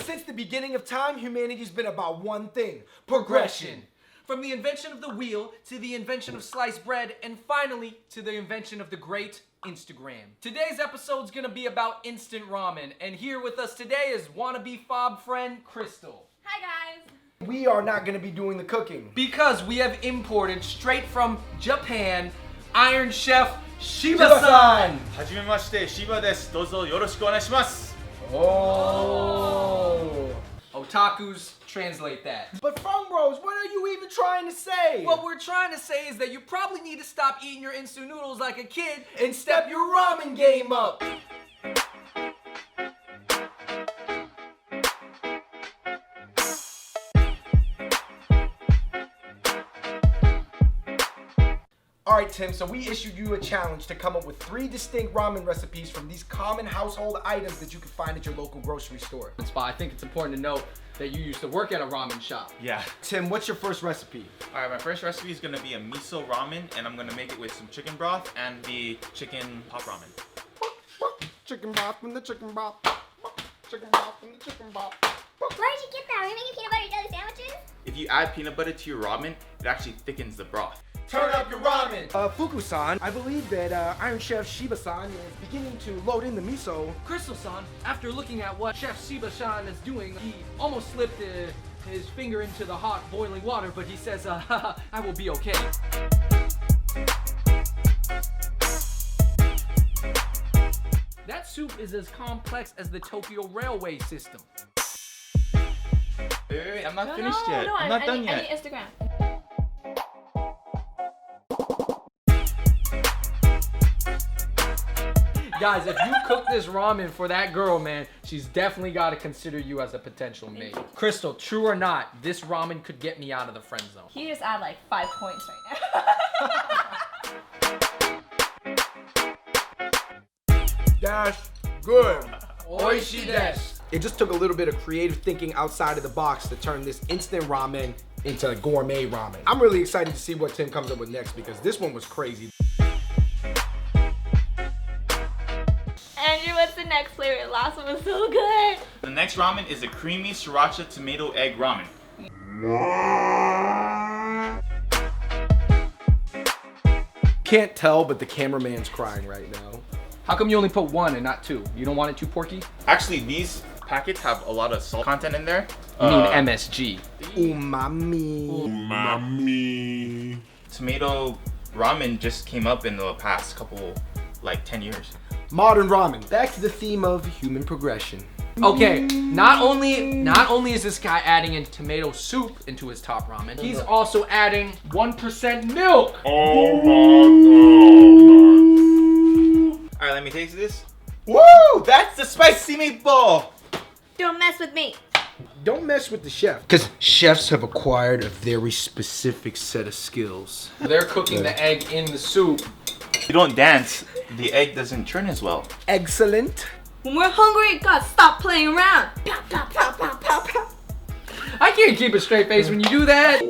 Since the beginning of time, humanity's been about one thing: progression. From the invention of the wheel, to the invention of sliced bread, and finally, to the invention of the great Instagram. Today's episode's gonna be about instant ramen, and here with us today is wannabe fob friend, Crystal. Hi guys! We are not gonna be doing the cooking. Because we have imported straight from Japan, Iron Chef Shiba-san! はじめまして、シバです。どうぞよろしくお願いします。 Oh. Otakus, translate that. But Fung Bros, what are you even trying to say? What we're trying to say is that you probably need to stop eating your instant noodles like a kid and step your ramen game up. Alright Tim, so we issued you a challenge to come up with 3 distinct ramen recipes from these common household items that you can find at your local grocery store. I think it's important to note that you used to work at a ramen shop. Yeah. Tim, what's your first recipe? Alright, my first recipe is gonna be a miso ramen, and I'm gonna make it with some chicken broth and the chicken pot ramen. Chicken broth from the chicken broth. Chicken broth from the chicken broth. Where did you get that? Are you making peanut butter jelly sandwiches? If you add peanut butter to your ramen, it actually thickens the broth. Turn up your ramen! Fuku-san, I believe that Iron Chef Shiba-san is beginning to load in the miso. Crystal-san, after looking at what Chef Shiba-san is doing, he almost slipped his finger into the hot boiling water, but he says, I will be okay. That soup is as complex as the Tokyo railway system. Wait, I'm not finished yet. I'm not done yet. I need Instagram. Guys, if you cook this ramen for that girl, man, she's definitely got to consider you as a potential mate. Crystal, true or not, this ramen could get me out of the friend zone. He just add like 5 points right now. That's good. Oishi desu. It just took a little bit of creative thinking outside of the box to turn this instant ramen into gourmet ramen. I'm really excited to see what Tim comes up with next because this one was crazy. Andrew, what's the next flavor? The last one was so good. The next ramen is a creamy sriracha tomato egg ramen. Can't tell, but the cameraman's crying right now. How come you only put 1 and not 2? You don't want it too porky? Actually, these packets have a lot of salt content in there. You mean MSG. Umami. Umami. Tomato ramen just came up in the past couple, like 10 years. Modern ramen. Back to the theme of human progression. Okay, not only is this guy adding in tomato soup into his top ramen, he's also adding 1% milk. Oh my god. Alright, let me taste this. Woo! That's the spicy meatball! Don't mess with me. Don't mess with the chef. Because chefs have acquired a very specific set of skills. They're cooking the egg in the soup. If you don't dance, the egg doesn't churn as well. When Excellent. we're hungry, gotta stop playing around. Pow, pow, pow, pow, pow, pow. I can't keep a straight face when you do that.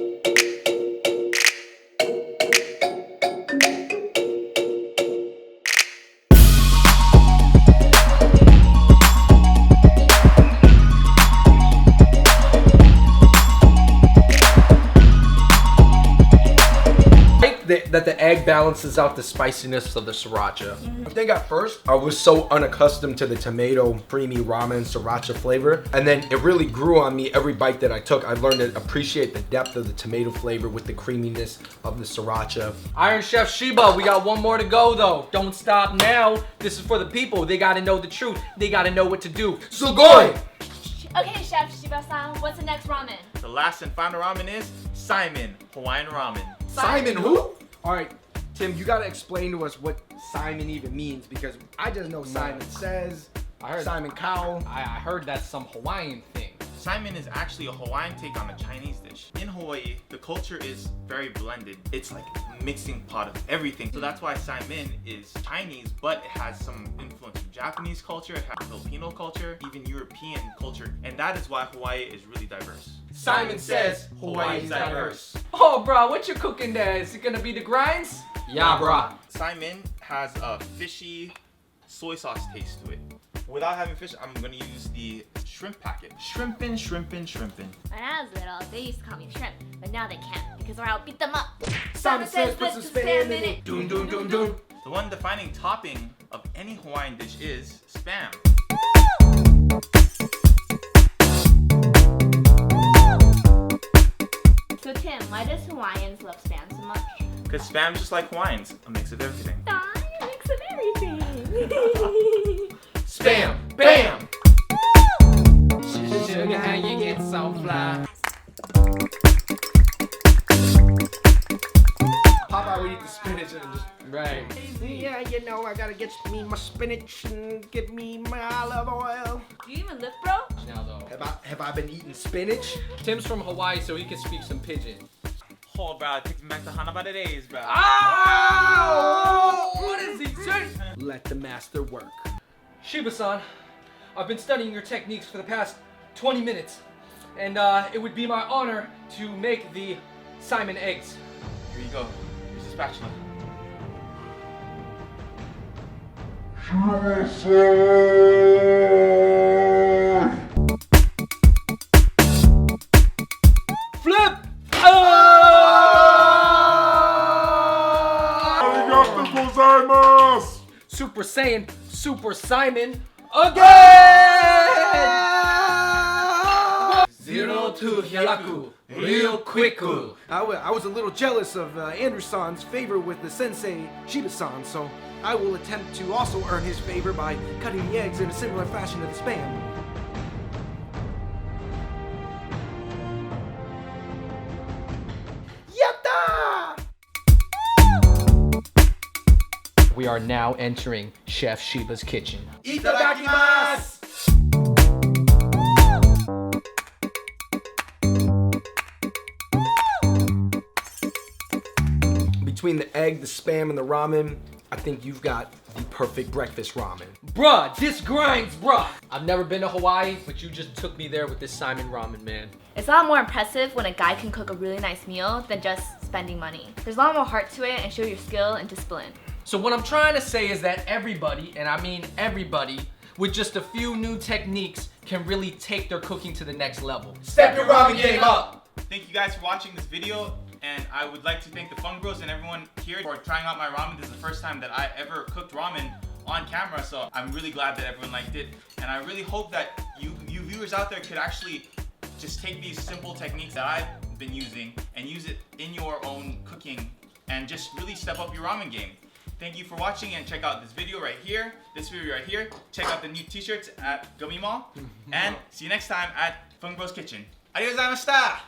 That the egg balances out the spiciness of the sriracha. I think at first I was so unaccustomed to the tomato creamy ramen sriracha flavor, and then it really grew on me every bite that I took. I learned to appreciate the depth of the tomato flavor with the creaminess of the sriracha. Iron Chef Shiba, we got 1 more to go though. Don't stop now. This is for the people. They gotta know the truth. They gotta know what to do. Sugoi! Okay, Chef Shiba-san, what's the next ramen? The last and final ramen is Simon Hawaiian ramen. Simon who? Alright, Tim, you gotta explain to us what Simon even means because I just know Simon Says, Simon Cowell. I heard that's some Hawaiian thing. Simon is actually a Hawaiian take on a Chinese dish. In Hawaii, the culture is very blended. It's like a mixing pot of everything. So that's why Simon is Chinese, but it has some influence from Japanese culture, it has Filipino culture, even European culture. And that is why Hawaii is really diverse. Simon Says Hawaii's diverse. Oh, bro, what you cooking there? Is it gonna be the grinds? Yeah, bro. Simon has a fishy soy sauce taste to it. Without having fish, I'm gonna use the shrimp packet. Shrimpin', shrimpin', shrimpin'. When I was little, they used to call me shrimp, but now they can't because or I'll beat them up. Simon says put some spam in it. Dun dun dun dun. The one defining topping of any Hawaiian dish is spam. So Tim, why does Hawaiians love spam so much? Because spam's just like Hawaiians, a mix of everything. Ah, you mix of everything. Spam! Bam! Sugar, sugar, how you get so fly? Popeye would eat the spinach and just. Right. Yeah, you know, I gotta get me my spinach and get me my olive oil. Do you even live, bro? Now though. Have I been eating spinach? Tim's from Hawaii, so he can speak some pidgin. Oh, bro, take me back to Hanabata days, bro. Oh! What is he saying? Let the master work. Shiba-san, I've been studying your techniques for the past 20 minutes, and it would be my honor to make the Simon eggs. Here you go. Here's the spatula. Flip! Super Saiyan, Super Simon, again! 0 to Hyalaku, real quick. I was a little jealous of Andrew-san's favor with the sensei Shiba-san, so I will attempt to also earn his favor by cutting the eggs in a similar fashion to the spam. Yatta! We are now entering Chef Shiba's kitchen. Itadakimasu! Between the egg, the spam, and the ramen, I think you've got the perfect breakfast ramen. Bruh, this grinds, bruh! I've never been to Hawaii, but you just took me there with this Simon ramen, man. It's a lot more impressive when a guy can cook a really nice meal than just spending money. There's a lot more heart to it and show your skill and discipline. So what I'm trying to say is that everybody, and I mean everybody, with just a few new techniques can really take their cooking to the next level. Step your ramen game up! Thank you guys for watching this video, and I would like to thank the Fung Bros and everyone here for trying out my ramen. This is the first time that I ever cooked ramen on camera, so I'm really glad that everyone liked it. And I really hope that you viewers out there could actually just take these simple techniques that I've been using and use it in your own cooking and just really step up your ramen game. Thank you for watching, and check out this video right here, this video right here. Check out the new t-shirts at Gummy Mall, and see you next time at Fung Bros Kitchen. Arigatou gozaimashita!